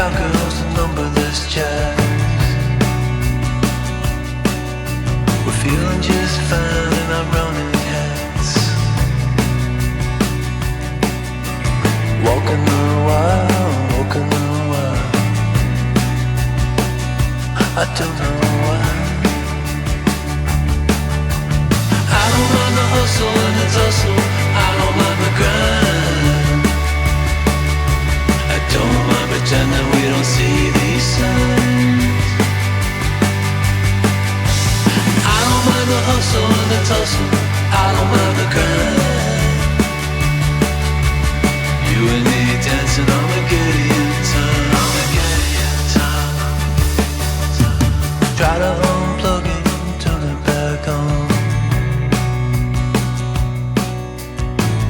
cowgirls and numberless chats. We're feeling just fine in our running hats. Walking the wild, walking the wild. I don't know why. I don't mind the hustle and the tussle. I don't mind the grind. I don't mind pretending we don't see these signs. I don't mind the hustle and the tussle. I don't mind the grind. You and me dancing on the Gideon time. On the Gideon time. Try to unplug it, turn it back on.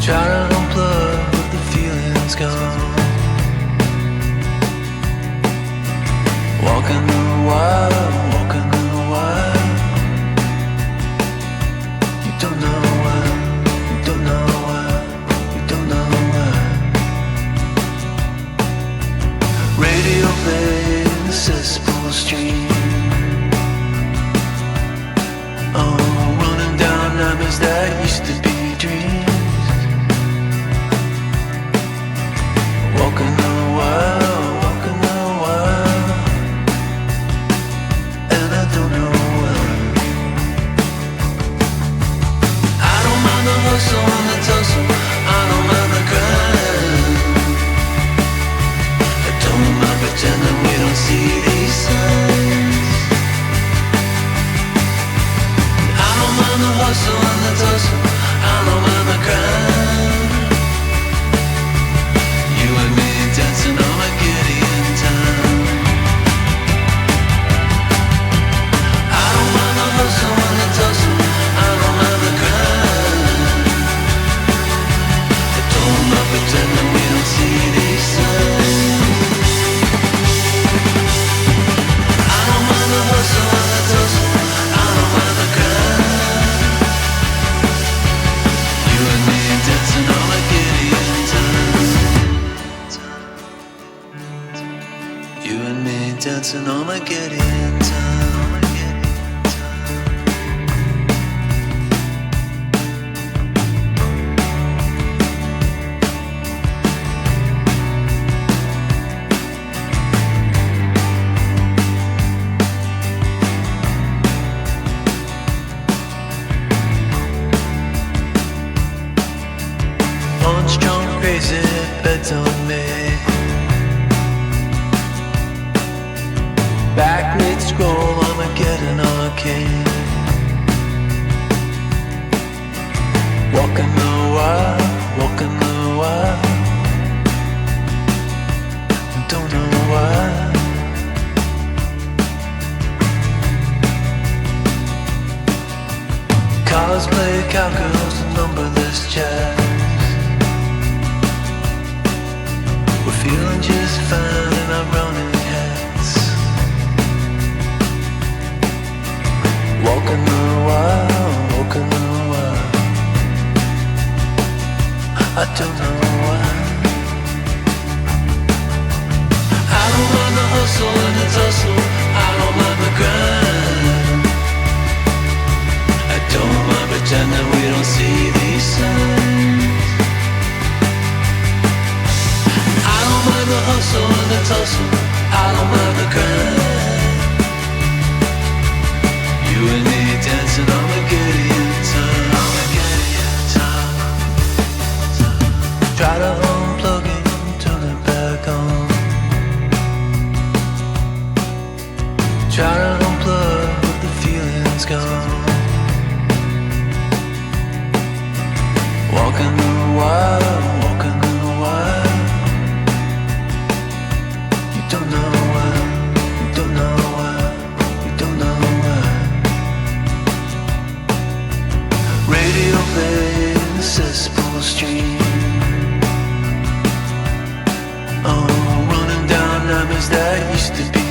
Try to unplug, but the feeling's gone. Walking the wild, walking the wild. You don't know why, you don't know why, you don't know why. Radio playing the cesspool stream. Oh, running down nightmares that used to be dreams. Walking the wild, walking the wild. And I don't know why. I don't mind the hustle and the tussle. I don't mind the grind. I don't mind pretending we don't see these signs. I don't mind the hustle and the tussle. I don't mind the grind. You and me dancing on a Gideon time. I don't mind the hustle and the tussle. I don't mind the grind. I don't mind pretending we don't see these signs. I don't mind the hustle and the tussle. I don't mind the grind. You and me dancing on a Gideon time. You and me dancing on a Gideon time. Unstrung, crazy bets on me. Back mid-scroll, Armageddon arcade. Walking the wild, walking the wild. Don't know why. Cosplay cowgirls and numberless chats. We're feeling just fine in our running hats. Walking the wild, walking the wild. I don't know why. I don't mind the hustle and the tussle. I don't mind the grind. I don't mind pretending we don't see these signs. I don't mind the hustle and the tussle. I don't mind the grind. You and me dancing on the Gideon time. On the Gideon time. Try to unplug it, turn it back on. Try to unplug, but the feeling's gone. Walking the wild, walking the wild. You don't know why, you don't know why, you don't know why. Radio playing the cesspool stream. Oh, running down nightmares that used to be